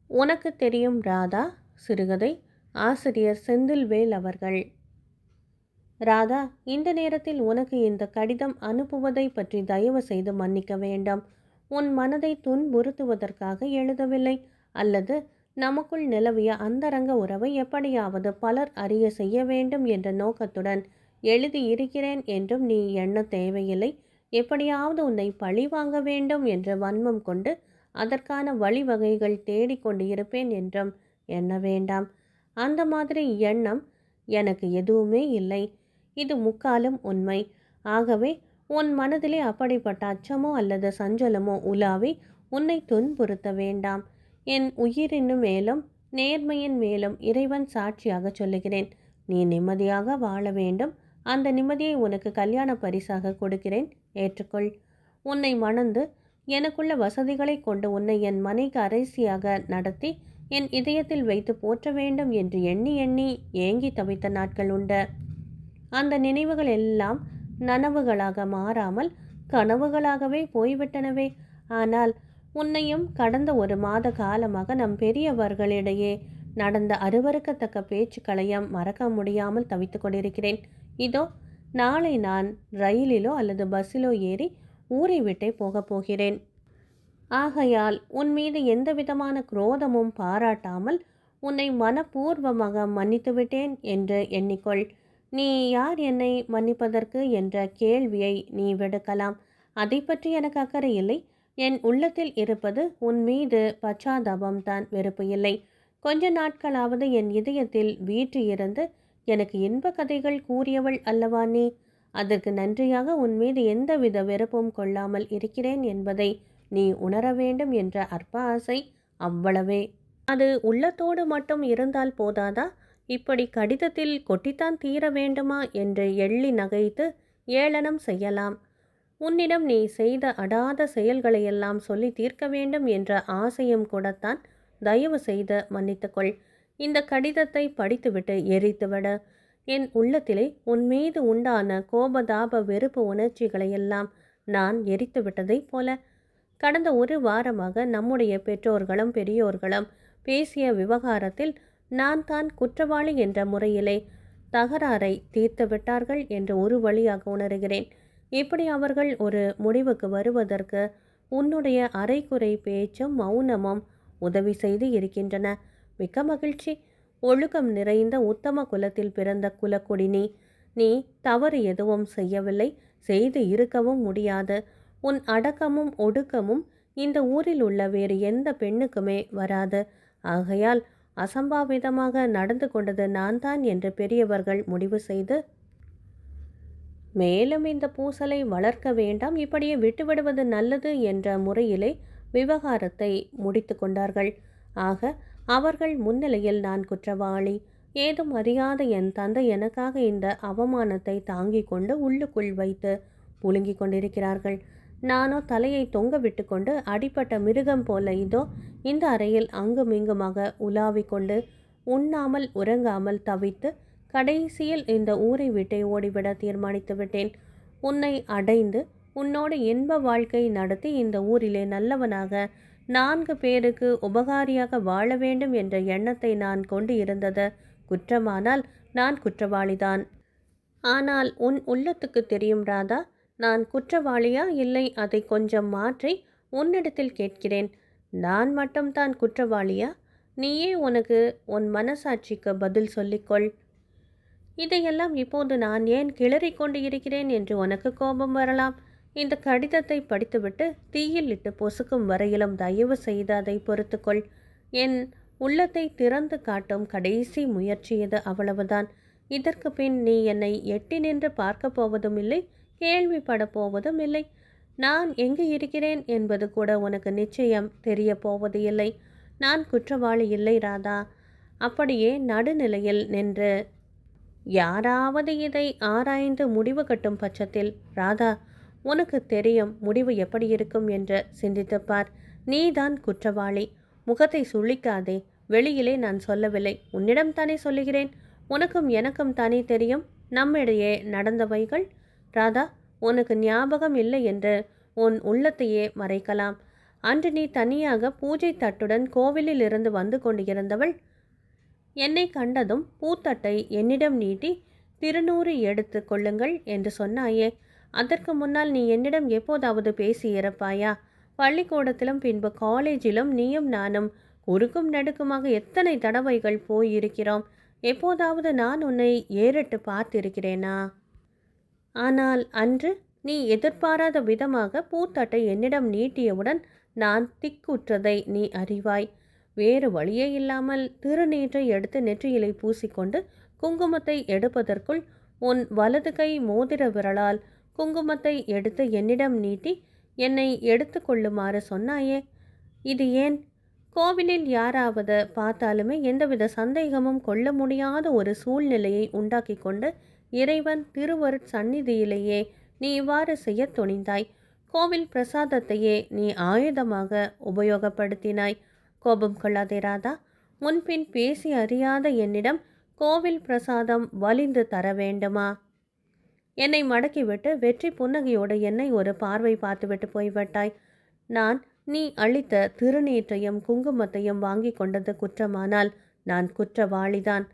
உனக்கு தெரியும் ராதா. சிறுகதை ஆசிரியர் செந்தில்வேல் அவர்கள். ராதா, இந்த நேரத்தில் உனக்கு இந்த கடிதம் அனுப்புவதை பற்றி தயவு செய்து மன்னிக்க வேண்டாம். உன் மனதை துன்புறுத்துவதற்காக எழுதவில்லை, அல்லது நமக்குள் நிலவிய அந்தரங்க உறவை எப்படியாவது பலர் அறிய செய்ய வேண்டும் என்ற நோக்கத்துடன் எழுதியிருக்கிறேன் என்றும் நீ எண்ண தேவையில்லை. எப்படியாவது உன்னை பழி வாங்க வேண்டும் என்ற வன்மம் கொண்டு அதற்கான வழிவகைகள் தேடிக்கொண்டு இருப்பேன் என்றும் எண்ண வேண்டாம். அந்த மாதிரி எண்ணம் எனக்கு எதுவுமே இல்லை. இது முக்காலும் உண்மை. ஆகவே உன் மனதிலே அப்படிப்பட்ட அச்சமோ அல்லது சஞ்சலமோ உலாவி உன்னை துன்புறுத்த வேண்டாம். என் உயிரின் மேலும் நேர்மையின் மேலும் இறைவன் சாட்சியாக சொல்லுகிறேன், நீ நிம்மதியாக வாழ வேண்டும். அந்த நிம்மதியை உனக்கு கல்யாண பரிசாக கொடுக்கிறேன், ஏற்றுக்கொள். உன்னை மணந்து எனக்குள்ள வசதிகளை கொண்டு உன்னை என் மனைக்கு அரசியாக நடத்தி என் இதயத்தில் வைத்து போற்ற வேண்டும் என்று எண்ணி எண்ணி ஏங்கி தவித்த நாட்கள் உண்டு. அந்த நினைவுகள் எல்லாம் நனவுகளாக மாறாமல் கனவுகளாகவே போய்விட்டனவே. ஆனால் உன்னையும் கடந்த ஒரு மாத காலமாக நம் பெரியவர்களிடையே நடந்த அருவருக்கத்தக்க பேச்சுக்களையும் மறக்க முடியாமல் தவித்து கொண்டிருக்கிறேன். இதோ நாளை நான் ரயிலிலோ அல்லது பஸ்ஸிலோ ஏறி ஊரை விட்டே போகப் போகிறேன். ஆகையால் உன் மீது எந்த விதமான குரோதமும் பாராட்டாமல் உன்னை மனப்பூர்வமாக மன்னித்து விட்டேன் என்று எண்ணிக்கொள். நீ யார் என்னை மன்னிப்பதற்கு என்ற கேள்வியை நீ விடுக்கலாம். அதை பற்றி எனக்கு அக்கறை இல்லை. என் உள்ளத்தில் இருப்பது உன் மீது பச்சாதாபம்தான், வெறுப்பு இல்லை. கொஞ்ச நாட்களாவது என் இதயத்தில் வீற்றிருந்து எனக்கு இன்ப கதைகள் கூறியவள் அல்லவா நீ. அதற்கு நன்றியாக உன் மீது எந்தவித வெறுப்பும் கொள்ளாமல் இருக்கிறேன் என்பதை நீ உணர வேண்டும் என்ற அற்ப ஆசை, அவ்வளவே. அது உள்ளத்தோடு மட்டும் இருந்தால் போதாதா? இப்படி கடிதத்தில் கொட்டித்தான் தீர வேண்டுமா என்று எள்ளி நகைத்து ஏளனம் செய்யலாம். உன்னிடம் நீ செய்த அடாத செயல்களையெல்லாம் சொல்லி தீர்க்க வேண்டும் என்ற ஆசையும் கூடத்தான். தயவு செய்து மன்னித்துக்கொள். இந்த கடிதத்தை படித்துவிட்டு எரித்துவிட. என் உள்ளத்திலே உன் மீது உண்டான கோபதாப வெறுப்பு உணர்ச்சிகளையெல்லாம் நான் எரித்து விட்டதைப் போல. கடந்த ஒரு வாரமாக நம்முடைய பெற்றோர்களும் பெரியோர்களும் பேசிய விவகாரத்தில் நான் தான் குற்றவாளி என்ற முறையிலே தகராறை தீர்த்து விட்டார்கள் என்று ஒரு வழியாக உணர்கிறேன். இப்படி அவர்கள் ஒரு முடிவுக்கு வருவதற்கு உன்னுடைய அரைக்குறை பேச்சும் மௌனமும் உதவி செய்து இருக்கின்றன. மிக்க மகிழ்ச்சி. ஒழுக்கம் நிறைந்த உத்தம குலத்தில் பிறந்த குலக்கொடி நீ. நீ தவறு எதுவும் செய்யவில்லை, செய்து இருக்கவும் முடியாது. உன் அடக்கமும் ஒடுக்கமும் இந்த ஊரில் உள்ள வேறு எந்த பெண்ணுக்குமே வராது. ஆகையால் அசம்பாவிதமாக நடந்து கொண்டது நான் தான் என்று பெரியவர்கள் முடிவு செய்து, மேலும் இந்த பூசலை வளர்க்க வேண்டாம், இப்படியே விட்டுவிடுவது நல்லது என்ற முறையிலே விவகாரத்தை முடித்து கொண்டார்கள். ஆக அவர்கள் முன்னிலையில் நான் குற்றவாளி. ஏதும் அறியாத என் தந்தை எனக்காக இந்த அவமானத்தை தாங்கிக் கொண்டு உள்ளுக்குள் வைத்து புழுங்கிக் கொண்டிருக்கிறார்கள். நானோ தலையை தொங்க விட்டு கொண்டு அடிப்பட்ட மிருகம் போல இதோ இந்த அறையில் அங்குமிங்குமாக உலாவிக் கொண்டு உண்ணாமல் உறங்காமல் தவித்து கடைசியில் இந்த ஊரை விட்டே ஓடிவிட தீர்மானித்து விட்டேன். உன்னை அடைந்து உன்னோடு இன்ப வாழ்க்கை நடத்தி இந்த ஊரிலே நல்லவனாக 4 பேருக்கு உபகாரியாக வாழ வேண்டும் என்ற எண்ணத்தை நான் கொண்டு இருந்தது குற்றமானால் நான் குற்றவாளிதான். ஆனால் உன் உள்ளத்துக்கு தெரியும் ராதா, நான் குற்றவாளியா இல்லை, அதை கொஞ்சம் மாற்றி உன்னிடத்தில் கேட்கிறேன். நான் மட்டும்தான் குற்றவாளியா? நீயே உனக்கு உன் மனசாட்சிக்கு பதில் சொல்லிக்கொள். இதையெல்லாம் இப்போது நான் ஏன் கிளறி கொண்டு இருக்கிறேன் என்று உனக்கு கோபம் வரலாம். இந்த கடிதத்தை படித்துவிட்டு தீயில் இட்டு பொசுக்கும் வரையிலும் தயவு செய்து அதை பொறுத்துக்கொள். என் உள்ளத்தை திறந்து காட்டும் கடைசி முயற்சி இது, அவ்வளவுதான். இதற்கு பின் நீ என்னை எட்டி நின்று பார்க்க போவதும் இல்லை, கேள்விப்பட போவதும் இல்லை. நான் எங்கு இருக்கிறேன் என்பது கூட உனக்கு நிச்சயம் தெரிய போவது இல்லை. நான் குற்றவாளி இல்லை ராதா. அப்படியே நடுநிலையில் நின்று யாராவது இதை ஆராய்ந்து முடிவு கட்டும் பட்சத்தில், ராதா உனக்கு தெரியும் முடிவு எப்படி இருக்கும் என்று சிந்தித்துப்பார். நீதான் குற்றவாளி. முகத்தை சுளிக்காதே. வெளியிலே நான் சொல்லவில்லை, உன்னிடம் தானே சொல்லுகிறேன். உனக்கும் எனக்கும் தானே தெரியும் நம்மிடையே நடந்தவைகள். ராதா, உனக்கு ஞாபகம் இல்லை என்று உன் உள்ளத்தையே மறைக்கலாம். அன்று நீ தனியாக பூஜை தட்டுடன் கோவிலில் இருந்து வந்து கொண்டிருந்தவள் என்னை கண்டதும் பூத்தட்டை என்னிடம் நீட்டி திருநூறு எடுத்து கொள்ளுங்கள் என்று சொன்னாயே. அதற்கு முன்னால் நீ என்னிடம் எப்போதாவது பேசியிருப்பாயா? பள்ளிக்கூடத்திலும் பின்பு காலேஜிலும் நீயும் நானும் குறுக்கும் நடுக்குமாக எத்தனை தடவைகள் போயிருக்கிறோம். எப்போதாவது நான் உன்னை ஏறிட்டு பார்த்திருக்கிறேனா? ஆனால் அன்று நீ எதிர்பாராத விதமாக பூத்தட்டை என்னிடம் நீட்டியவுடன் நான் திக்குற்றதை நீ அறிவாய். வேறு வழியே இல்லாமல் திருநீற்றை எடுத்து நெற்றியிலை பூசிக்கொண்டு குங்குமத்தை எடுப்பதற்குள் உன் வலது கை மோதிர விரலால் குங்குமத்தை எடுத்து என்னிடம் நீட்டி என்னை எடுத்து கொள்ளுமாறு சொன்னாயே. இது ஏன்? கோவிலில் யாராவது பார்த்தாலுமே எந்தவித சந்தேகமும் கொள்ள முடியாத ஒரு சூழ்நிலையை உண்டாக்கி கொண்டு இறைவன் திருவருட் சந்நிதியிலேயே நீ இவ்வாறு செய்ய துணிந்தாய். கோவில் பிரசாதத்தையே நீ ஆயுதமாக உபயோகப்படுத்தினாய். கோபம் கொள்ளாதே ராதா. முன்பின் பேசி அறியாத என்னிடம் கோவில் பிரசாதம் வலிந்து தர வேண்டுமா? என்னை மடக்கிவிட்டு வெற்றி புன்னகையோடு என்னை ஒரு பார்வை பார்த்துவிட்டு போய்விட்டாய். நான் நீ அளித்த திருநீற்றையும் குங்குமத்தையும் வாங்கி கொண்டது குற்றமானால் நான் குற்றவாளிதான்.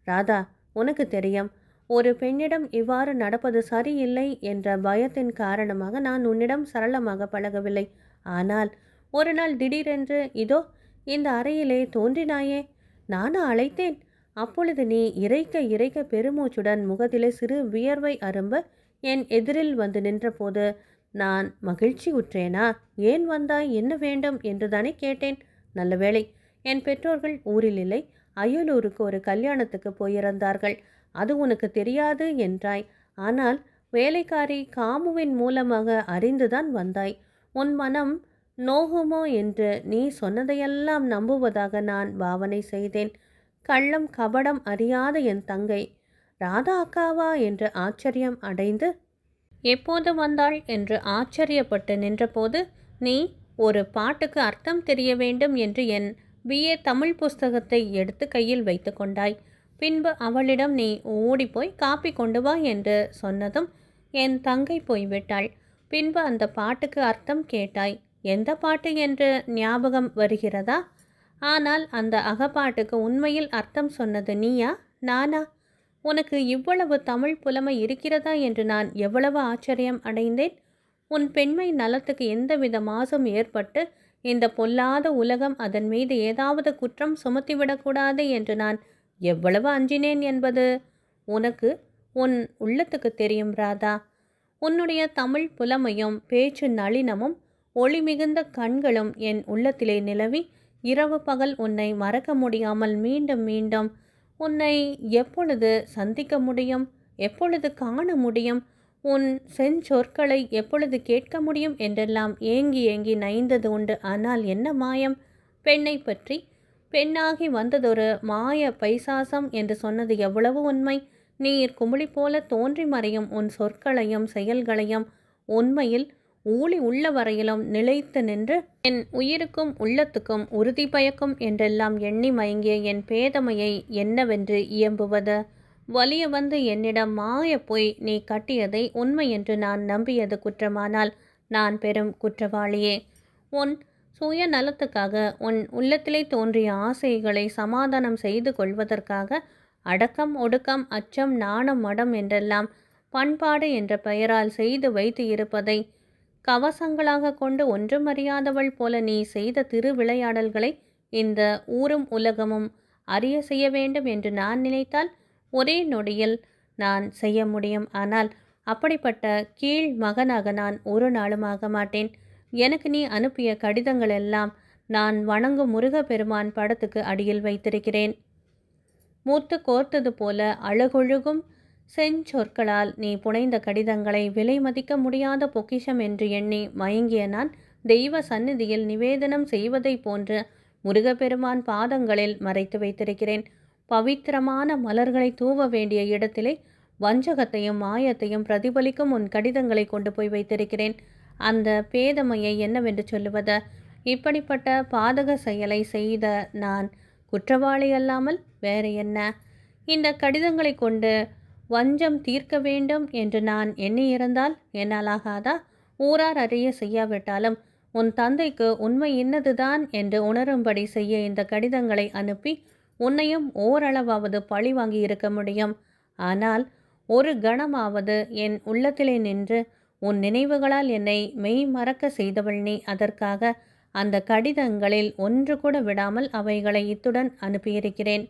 ராதா, உனக்கு தெரியும், ஒரு பெண்ணிடம் இவ்வாறு நடப்பது சரியில்லை என்ற பயத்தின் காரணமாக நான் உன்னிடம் சரளமாக பழகவில்லை. ஆனால் ஒரு நாள் திடீரென்று இதோ இந்த அறையிலே தோன்றினாயே. நானும் அழைத்தேன். அப்பொழுது நீ இறைக்க இறைக்க பெருமூச்சுடன் முகத்திலே சிறு வியர்வை அரும்ப என் எதிரில் வந்து நின்றபோது நான் மகிழ்ச்சி உற்றேனா? ஏன் வந்தாய், என்ன வேண்டும் என்று தானே கேட்டேன். நல்ல வேளை, என் பெற்றோர்கள் ஊரில் இல்லை, அயலூருக்கு ஒரு கல்யாணத்துக்கு போயிருந்தார்கள். அது உனக்கு தெரியாது என்றாய். ஆனால் வேலைக்காரி காமுவின் மூலமாக அறிந்துதான் வந்தாய். உன் மனம் நோகுமோ என்று நீ சொன்னதையெல்லாம் நம்புவதாக நான் பாவனை செய்தேன். கள்ளம் கபடம் அறியாத என் தங்கை ராதா அக்காவா என்று ஆச்சரியம் அடைந்து எப்போது வந்தாள் என்று ஆச்சரியப்பட்டு நின்றபோது நீ ஒரு பாட்டுக்கு அர்த்தம் தெரிய வேண்டும் என்று என் BA தமிழ் புஸ்தகத்தை எடுத்து கையில் வைத்து கொண்டாய். பின்பு அவளிடம் நீ ஓடிப்போய் காப்பி கொண்டு வா என்று சொன்னதும் என் தங்கை போய்விட்டாள். பின்பு அந்த பாட்டுக்கு அர்த்தம் கேட்டாய். எந்த பாட்டு என்று ஞாபகம் வருகிறதா? ஆனால் அந்த அகப்பாட்டுக்கு உண்மையில் அர்த்தம் சொன்னது நீயா, நானா? உனக்கு இவ்வளவு தமிழ் புலமை இருக்கிறதா என்று நான் எவ்வளவு ஆச்சரியம் அடைந்தேன். உன் பெண்மை நலத்துக்கு எந்தவித மாசும் ஏற்பட்டு இந்த பொல்லாத உலகம் அதன் மீது ஏதாவது குற்றம் சுமத்திவிடக்கூடாது என்று நான் எவ்வளவு அஞ்சினேன் என்பது உனக்கு உன் உள்ளத்துக்கு தெரியும் ராதா. உன்னுடைய தமிழ் புலமையும் பேச்சு நளினமும் ஒளி மிகுந்த கண்களும் என் உள்ளத்திலே நிலவி இரவு பகல் உன்னை மறக்க முடியாமல் மீண்டும் மீண்டும் உன்னை எப்பொழுது சந்திக்க முடியும், எப்பொழுது காண முடியும், உன் செஞ்சொற்களை எப்பொழுது கேட்க முடியும் என்றெல்லாம் ஏங்கி ஏங்கி நைந்தது உண்டு. ஆனால் என்ன மாயம்? பெண்ணை பற்றி பெண்ணாகி வந்ததொரு மாய பைசாசம் என்று சொன்னது எவ்வளவு உண்மை. நீர் குமிழி போல தோன்றி மறையும் உன் சொற்களையும் செயல்களையும் உண்மையில் ஊழி உள்ள வரையிலும் நிலைத்து நின்று என் உயிருக்கும் உள்ளத்துக்கும் உறுதி பயக்கும் என்றெல்லாம் எண்ணி மயங்கிய என் பேதமையை என்னவென்று இயம்புவது? வலிய வந்து என்னிடம் மாய போய் நீ கட்டியதை உண்மை என்று நான் நம்பியது குற்றமானால் நான் பெரும் குற்றவாளியே. உன் சுயநலத்துக்காக உன் உள்ளத்திலே தோன்றிய ஆசைகளை சமாதானம் செய்து கொள்வதற்காக அடக்கம் ஒடுக்கம் அச்சம் நாணம் மடம் என்றெல்லாம் பண்பாடு என்ற பெயரால் செய்து வைத்து இருப்பதை கவசங்களாக கொண்டு ஒன்றுமறியாதவள் போல நீ செய்த திருவிளையாடல்களை இந்த ஊரும் உலகமும் அறிய செய்ய வேண்டும் என்று நான் நினைத்தால் ஒரே நொடியில் நான் செய்ய முடியும். ஆனால் அப்படிப்பட்ட கீழ் மகனாக நான் ஒரு நாளும் ஆக மாட்டேன். எனக்கு நீ அனுப்பிய கடிதங்கள் எல்லாம் நான் வணங்கும் முருகப்பெருமான் படத்துக்கு அடியில் வைத்திருக்கிறேன். மூத்து கோர்த்தது போல அழகொழுகும் செஞ்சொற்களால் நீ புனைந்த கடிதங்களை விலை மதிக்க முடியாத பொக்கிஷம் என்று எண்ணி மயங்கிய நான் தெய்வ சந்நிதியில் நிவேதனம் செய்வதை போன்று முருகப்பெருமான் பாதங்களில் மறைத்து வைத்திருக்கிறேன். பவித்திரமான மலர்களை தூவ வேண்டிய இடத்திலே வஞ்சகத்தையும் மாயத்தையும் பிரதிபலிக்கும் உன் கடிதங்களை கொண்டு போய் வைத்திருக்கிறேன். அந்த பேதமையை என்னவென்று சொல்லுவது? இப்படிப்பட்ட பாதக செயலை செய்த நான் குற்றவாளி அல்லாமல் வேறு என்ன? இந்த கடிதங்களை கொண்டு வஞ்சம் தீர்க்க வேண்டும் என்று நான் எண்ணியிருந்தால் என்னால் ஆகாதா? ஊரார் அறிய செய்யாவிட்டாலும் உன் தந்தைக்கு உண்மை இன்னதுதான் என்று உணரும்படி செய்ய இந்த கடிதங்களை அனுப்பி உன்னையும் ஓரளவாவது பழி வாங்கி இருக்க முடியும். ஆனால் ஒரு கணமாவது என் உள்ளத்திலே நின்று உன் நினைவுகளால் என்னை மெய் மறக்க செய்தவள் நீ. அதற்காக அந்த கடிதங்களில் ஒன்று கூட விடாமல் அவைகளை இத்துடன் அனுப்பியிருக்கிறேன்.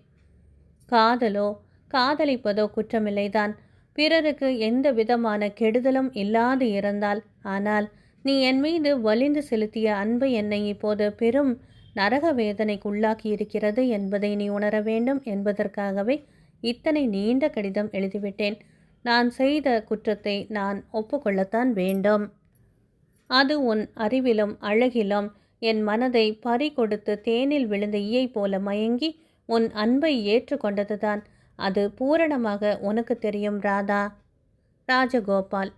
காதலோ காதலிப்பதோ குற்றமில்லைதான், பிறருக்கு எந்த விதமான கெடுதலும் இல்லாது இருந்தால். ஆனால் நீ என் மீது வலிந்து செலுத்திய அன்பு என்னை இப்போது பெரும் நரக வேதனைக்கு உள்ளாக்கி இருக்கிறது என்பதை நீ உணர வேண்டும் என்பதற்காகவே இத்தனை நீண்ட கடிதம் எழுதிவிட்டேன். நான் செய்த குற்றத்தை நான் ஒப்புக்கொள்ளத்தான் வேண்டும். அது உன் அறிவிலும் அழகிலும் என் மனதை பறி கொடுத்து தேனில் விழுந்த ஈயை போல மயங்கி உன் அன்பை ஏற்றுக்கொண்டதுதான். அது பூரணமாக உனக்கு தெரியும் ராதா. ராஜகோபால்.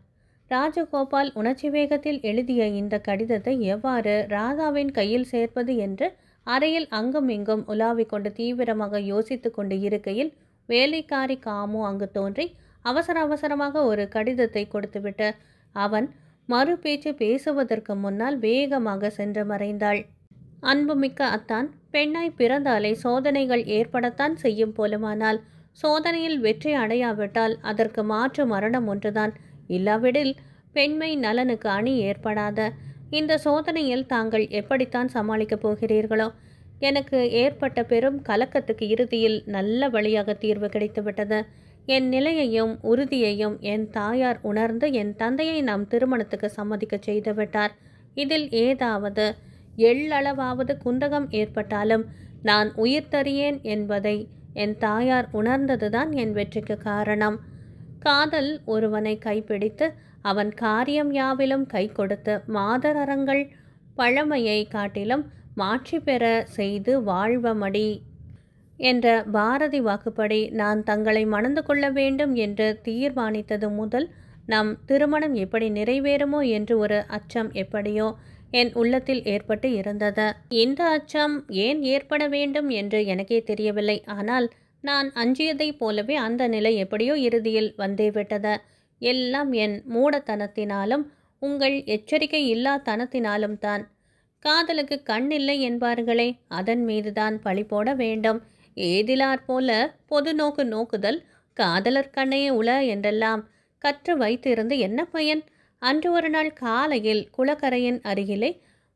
ராஜகோபால் உணர்ச்சி வேகத்தில் எழுதிய இந்த கடிதத்தை எவ்வாறு ராதாவின் கையில் சேர்ப்பது என்று அறையில் அங்கும் இங்கும் உலாவிக் கொண்டு தீவிரமாக யோசித்து கொண்டு இருக்கையில் வேலைக்காரி காமு அங்கு தோன்றி அவசர அவசரமாக ஒரு கடிதத்தை கொடுத்துவிட்டு அவன் மறு பேச்சு பேசுவதற்கு முன்னால் வேகமாக சென்று மறைந்தாள். அன்புமிக்க அத்தான், பெண்ணாய் பிறந்தாலே சோதனைகள் ஏற்படத்தான் செய்யும் போலுமானால் சோதனையில் வெற்றி அடையாவிட்டால் அதற்கு மாற்று மரணம் ஒன்றுதான். இல்லாவிடில் பெண்மை நலனுக்கு அணி ஏற்படாத இந்த சோதனையில் தாங்கள் எப்படித்தான் சமாளிக்கப் போகிறீர்களோ. எனக்கு ஏற்பட்ட பெரும் கலக்கத்துக்கு இறுதியில் நல்ல வழியாக தீர்வு கிடைத்துவிட்டது. என் நிலையையும் உறுதியையும் என் தாயார் உணர்ந்து என் தந்தையை நம் திருமணத்துக்கு சம்மதிக்க செய்துவிட்டார். இதில் ஏதாவது எள்ளளவாவது குந்தகம் ஏற்பட்டாலும் நான் உயிர் தறியேன் என்பதை என் தாயார் உணர்ந்ததுதான் என் வெற்றிக்கு காரணம். காதல் ஒருவனை கைப்பிடித்து அவன் காரியம் யாவிலும் கை கொடுத்து மாதரங்கள் பழமையை காட்டிலும் மாற்றி பெற செய்து வாழ்வமடி என்ற பாரதி வாக்குப்படி நான் தங்களை மணந்து கொள்ள வேண்டும் என்று தீர்மானித்தது முதல் நம் திருமணம் எப்படி நிறைவேறுமோ என்று ஒரு அச்சம் எப்படியோ என் உள்ளத்தில் ஏற்பட்டு இருந்தது. இந்த அச்சம் ஏன் ஏற்பட வேண்டும் என்று எனக்கே தெரியவில்லை. ஆனால் நான் அஞ்சியதைப் போலவே அந்த நிலை எப்படியோ இறுதியில் வந்தேவிட்டது. எல்லாம் என் மூடத்தனத்தினாலும் உங்கள் எச்சரிக்கை இல்லா தனத்தினாலும் தான். காதலுக்கு கண் இல்லை என்பார்களே, அதன் மீதுதான் பழி போட வேண்டும். ஏதிலார் போல பொது நோக்கு நோக்குதல் காதலர் கண்ணையே உள என்றெல்லாம் கற்று வைத்திருந்து என்ன பயன்? அன்று ஒரு நாள் காலையில் குளக்கரையின் அருகிலே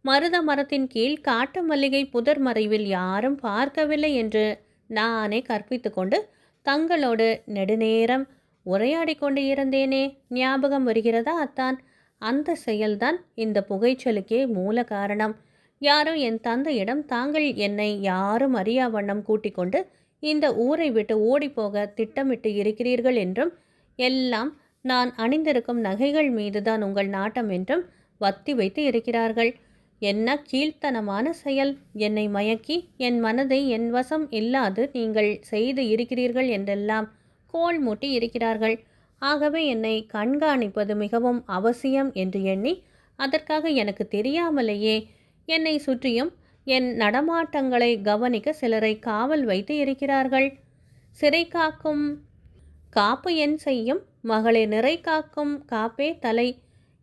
மருத மரத்தின் கீழ் காட்டு மல்லிகை புதர் மறைவில் யாரும் பார்க்கவில்லை என்று நானே கற்பித்து கொண்டு தங்களோடு நெடுநேரம் உரையாடி கொண்டு இருந்தேனே, ஞாபகம் வருகிறதா அத்தான்? அந்த செயல்தான் இந்த புகைச்சலுக்கே மூல காரணம். யாரோ என் தந்தையிடம் தாங்கள் என்னை யாரும் அறியா வண்ணம் கூட்டிக் கொண்டு இந்த ஊரை விட்டு ஓடிப்போக திட்டமிட்டு இருக்கிறீர்கள் என்றும் எல்லாம் நான் அணிந்திருக்கும் நகைகள் மீதுதான் உங்கள் நாட்டம் என்றும் வத்தி வைத்து இருக்கிறார்கள். என்ன கீழ்த்தனமான செயல்! என்னை மயக்கி என் மனதை என் வசம் இல்லாது நீங்கள் செய்து இருக்கிறீர்கள் என்றெல்லாம் கோல் மூட்டி இருக்கிறார்கள். ஆகவே என்னை கண்காணிப்பது மிகவும் அவசியம் என்று எண்ணி அதற்காக எனக்கு தெரியாமலேயே என்னை சுற்றியும் என் நடமாட்டங்களை கவனிக்க சிலரை காவல் வைத்து இருக்கிறார்கள். சிறை காக்கும் காப்பு என் செய்யும், மகளை நிறை காக்கும் காப்பே தலை.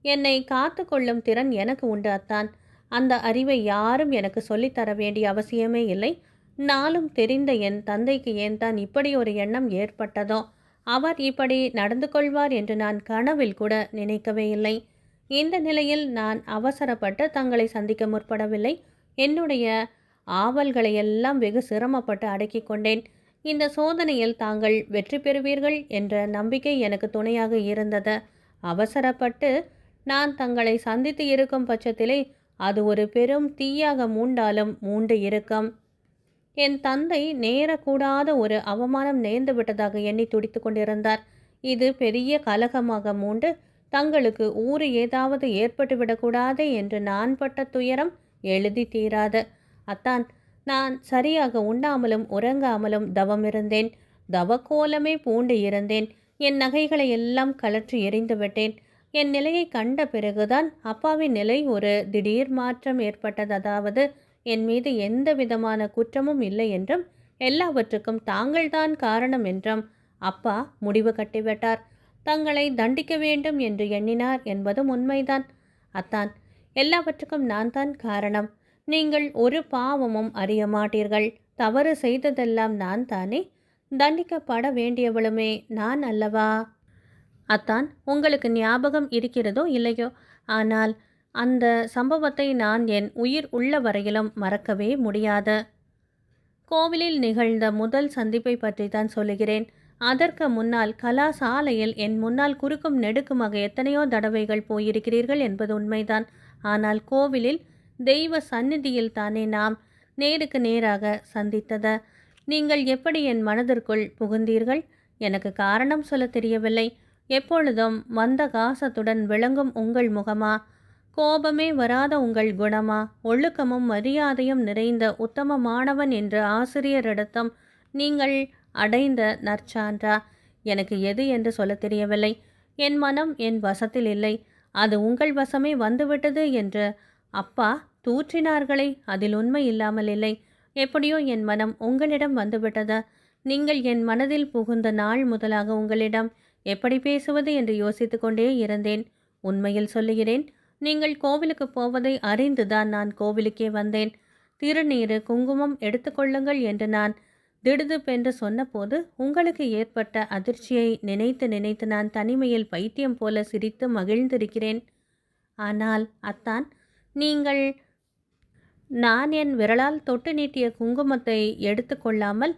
என்னை காத்து கொள்ளும் திறன் எனக்கு உண்டு அத்தான். அந்த அறிவை யாரும் எனக்கு சொல்லித்தர வேண்டிய அவசியமே இல்லை. நாளும் தெரிந்த என் தந்தைக்கு ஏன் தான் இப்படி ஒரு எண்ணம் ஏற்பட்டதோ? அவர் இப்படி நடந்து கொள்வார் என்று நான் கனவில் கூட நினைக்கவே இல்லை. இந்த நிலையில் நான் அவசரப்பட்டு தங்களை சந்திக்க முற்படவில்லை. என்னுடைய ஆவல்களையெல்லாம் வெகு சிரமப்பட்டு அடக்கி கொண்டேன். இந்த சோதனையில் தாங்கள் வெற்றி பெறுவீர்கள் என்ற நம்பிக்கை எனக்கு துணையாக இருந்தது. அவசரப்பட்டு நான் தங்களை சந்தித்து இருக்கும் பட்சத்திலே அது ஒரு பெரும் தீயாக மூண்டாலும் மூண்டு இருக்கும். என் தந்தை நேரக்கூடாத ஒரு அவமானம் நேர்ந்து விட்டதாக எண்ணி துடித்து கொண்டிருந்தார். இது பெரிய கலகமாக மூண்டு தங்களுக்கு ஊறு ஏதாவது ஏற்பட்டுவிடக்கூடாதே என்று நான் பட்ட துயரம் எழுதி தீராது. அத்தான், நான் சரியாக உண்ணாமலும் உறங்காமலும் தவம் இருந்தேன். தவக்கோலமே பூண்டு இருந்தேன். என் நகைகளை எல்லாம் கலற்றி எறிந்து விட்டேன். என் நிலையை கண்ட பிறகுதான் அப்பாவின் நிலை ஒரு திடீர் மாற்றம் ஏற்பட்டது. அதாவது என் மீது எந்த விதமான குற்றமும் இல்லை என்றும் எல்லாவற்றுக்கும் தாங்கள்தான் காரணம் என்றும் அப்பா முடிவு கட்டிவிட்டார். தங்களை தண்டிக்க வேண்டும் என்று எண்ணினார் என்பதும் உண்மைதான். அத்தான், எல்லாவற்றுக்கும் நான் தான் காரணம். நீங்கள் ஒரு பாவமும் அறிய மாட்டீர்கள். தவறு செய்ததெல்லாம் நான் தானே. தண்டிக்கப்பட வேண்டியவளுமே நான் அல்லவா? அத்தான், உங்களுக்கு ஞாபகம் இருக்கிறதோ இல்லையோ, ஆனால் அந்த சம்பவத்தை நான் என் உயிர் உள்ள வரையிலும் மறக்கவே முடியாது. கோவிலில் நிகழ்ந்த முதல் சந்திப்பை பற்றி தான் சொல்லுகிறேன். அதற்கு முன்னால் கலாசாலையில் என் முன்னால் குறுக்கும் நெடுக்குமாக எத்தனையோ தடவைகள் போயிருக்கிறீர்கள் என்பது உண்மைதான். ஆனால் கோவிலில் தெய்வ சந்நிதியில் தானே நாம் நேருக்கு நேராக சந்தித்தது. நீங்கள் எப்படி என் மனதிற்குள் புகுந்தீர்கள்? எனக்கு காரணம் சொல்ல தெரியவில்லை. எப்பொழுதும் மந்தகாசத்துடன் விளங்கும் உங்கள் முகமா, கோபமே வராத உங்கள் குணமா, ஒழுக்கமும் மரியாதையும் நிறைந்த உத்தமமானவன் என்று ஆசிரியரிடத்தும் நீங்கள் அடைந்த நற்சான்றா? எனக்கு எது என்று சொல்ல தெரியவில்லை. என் மனம் என் வசத்தில் இல்லை, அது உங்கள் வசமே வந்துவிட்டது என்று அப்பா தூற்றினார்களே, அதில் உண்மை இல்லாமல் இல்லை. எப்படியோ என் மனம் உங்களிடம் வந்துவிட்டது. நீங்கள் என் மனதில் புகுந்த நாள் முதலாக உங்களிடம் எப்படி பேசுவது என்று யோசித்து கொண்டே இருந்தேன். உண்மையில் சொல்லுகிறேன், நீங்கள் கோவிலுக்கு போவதை அறிந்துதான் நான் கோவிலுக்கே வந்தேன். திருநீறு குங்குமம் எடுத்துக்கொள்ளுங்கள் என்று நான் திடுதுப்பென்று சொன்னபோது உங்களுக்கு ஏற்பட்ட அதிர்ச்சியை நினைத்து நினைத்து நான் தனிமையில் பைத்தியம் போல சிரித்து மகிழ்ந்திருக்கிறேன். ஆனால் அத்தான், நீங்கள் நான் என் விரலால் தொட்டு நீட்டிய குங்குமத்தை எடுத்துக்கொள்ளாமல்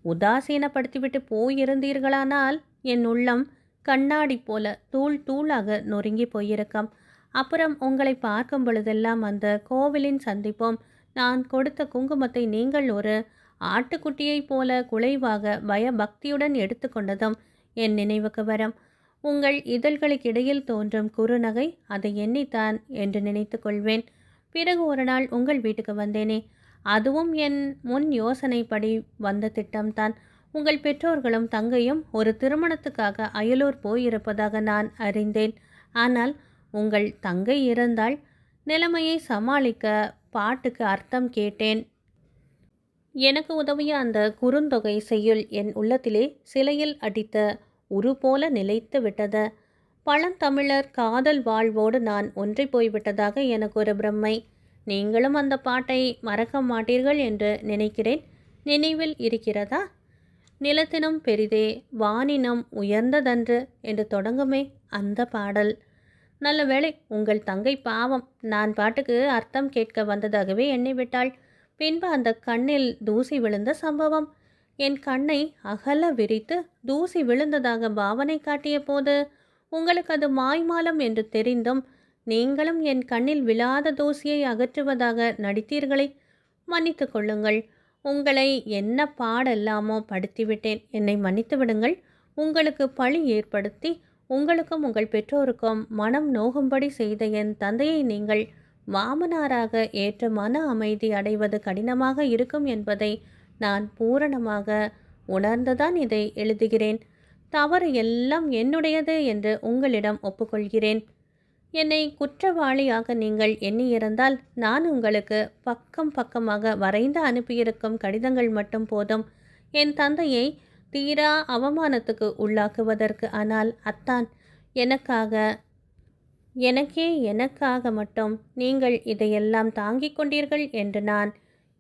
உதாசீனப்படுத்திவிட்டு போயிருந்தீர்களானால் என் உள்ளம் கண்ணாடி போல தூள் தூளாக நொறுங்கி போயிருக்கும். அப்புறம் உங்களை பார்க்கும் பொழுதெல்லாம் அந்த கோவிலின் சந்திப்போம், நான் கொடுத்த குங்குமத்தை நீங்கள் ஒரு ஆட்டுக்குட்டியைப் போல குலைவாக பயபக்தியுடன் எடுத்துக்கொண்டதும் என் நினைவுக்கு வரும். உங்கள் இதழ்களுக்கிடையில் தோன்றும் குறுநகை, அதை எண்ணித்தான் என்று நினைத்து கொள்வேன். பிறகு ஒரு நாள் உங்கள் வீட்டுக்கு வந்தேனே, அதுவும் என் முன் யோசனைப்படி வந்த திட்டம்தான். உங்கள் பெற்றோர்களும் தங்கையும் ஒரு திருமணத்துக்காக அயலூர் போயிருப்பதாக நான் அறிந்தேன். ஆனால் உங்கள் தங்கை இறந்தால் நிலைமையை சமாளிக்க பாட்டுக்கு அர்த்தம் கேட்டேன். எனக்கு உதவிய அந்த குறுந்தொகை செய்யுள் என் உள்ளத்திலே சிலையில் அடித்த உரு போல நிலைத்து விட்டது. பழந்தமிழர் காதல் வாழ்வோடு நான் ஒன்றி போய்விட்டதாக எனக்கு ஒரு பிரம்மை. நீங்களும் அந்த பாட்டை மறக்க மாட்டீர்கள் என்று நினைக்கிறேன். நினைவில் இருக்கிறதா? நிலத்தினும் பெரிதே வானினம் உயர்ந்ததன்று என்று தொடங்குமே அந்த பாடல். நல்ல வேளை, உங்கள் தங்கை பாவம், நான் பாட்டுக்கு அர்த்தம் கேட்க வந்ததாகவே எண்ணிவிட்டாள். பின்பு அந்த கண்ணில் தூசி விழுந்த சம்பவம் என் கண்ணை அகல விரித்து தூசி விழுந்ததாக பாவனை காட்டிய போது உங்களுக்கு அது மாய்மாலம் என்று தெரிந்தும் நீங்களும் என் கண்ணில் விழாத தூசியை அகற்றுவதாக நடித்தீர்களே, மன்னித்து கொள்ளுங்கள். உங்களை என்ன பாடெல்லாமோ படுத்திவிட்டேன். என்னை மன்னித்து விடுங்கள். உங்களுக்கு பழி ஏற்படுத்தி உங்களுக்கும் உங்கள் பெற்றோருக்கும் மனம் நோகும்படி செய்த என் தந்தையை நீங்கள் மாமனாராக ஏற்ற மன அமைதி அடைவது கடினமாக இருக்கும் என்பதை நான் பூரணமாக உணர்ந்துதான் இதை எழுதுகிறேன். தவறு எல்லாம் என்னுடையது என்று உங்களிடம் ஒப்புக்கொள்கிறேன். என்னை குற்றவாளியாக நீங்கள் எண்ணியிருந்தால் நான் உங்களுக்கு பக்கம் பக்கமாக வரைந்து அனுப்பியிருக்கும் கடிதங்கள் மட்டும் போதும் என் தந்தையை தீரா அவமானத்துக்கு உள்ளாக்குவதற்கு. ஆனால் அத்தான், எனக்காக மட்டும் நீங்கள் இதையெல்லாம் தாங்கிக் கொண்டீர்கள் என்று நான்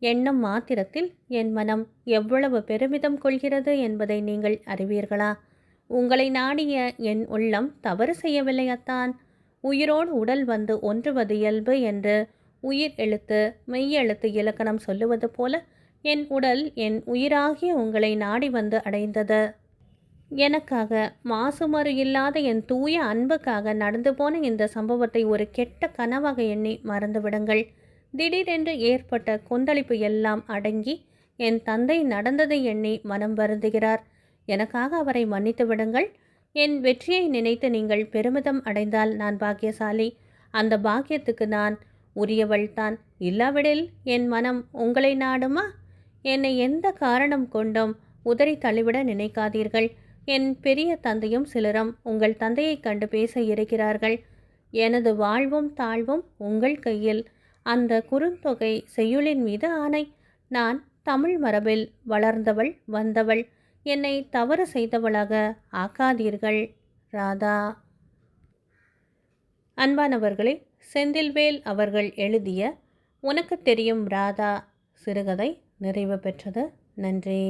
எண்ணம் மாத்திரத்தில் என் மனம் எவ்வளவு பெருமிதம் கொள்கிறது என்பதை நீங்கள் அறிவீர்களா? உங்களை நாடிய என் உள்ளம் தவறு செய்யவில்லை அத்தான். உயிரோடு உடல் வந்து ஒன்றுவது இயல்பு என்று உயிர் எழுத்து மெய்யெழுத்து இலக்கணம் சொல்லுவது போல என் உடல் என் உயிராகிய உங்களை நாடி வந்து அடைந்தது. எனக்காக, மாசுமறு இல்லாத என் தூய அன்புக்காக நடந்து போன இந்த சம்பவத்தை ஒரு கெட்ட கனவாக எண்ணி மறந்துவிடுங்கள். திடீரென்று ஏற்பட்ட கொந்தளிப்பு எல்லாம் அடங்கி என் தந்தை நடந்ததை எண்ணி மனம் வருந்துகிறார். எனக்காக அவரை மன்னித்து விடுங்கள். என் வெற்றியை நினைத்து நீங்கள் பெருமிதம் அடைந்தால் நான் பாக்கியசாலி. அந்த பாக்கியத்துக்கு நான் உரியவள்தான். இல்லாவிடில் என் மனம் உங்களை நாடுமா? என்னை எந்த காரணம் கொண்டும் உதறி தள்ளிவிட நினைக்காதீர்கள். என் பெரிய தந்தையும் சிலரும் உங்கள் தந்தையை கண்டு பேச இருக்கிறார்கள். எனது வாழ்வும் தாழ்வும் உங்கள் கையில். அந்த குறுந்தொகை செய்யுளின் மீது ஆணை. நான் தமிழ் மரபில் வளர்ந்தவள் வந்தவள். என்னை தவறு செய்தவளாக ஆக்காதீர்கள். ராதா. அன்பானவர்களே, செந்தில்வேல் அவர்கள் எழுதிய உனக்கு தெரியும் ராதா சிறுகதை நிறைவு பெற்றது. நன்றி.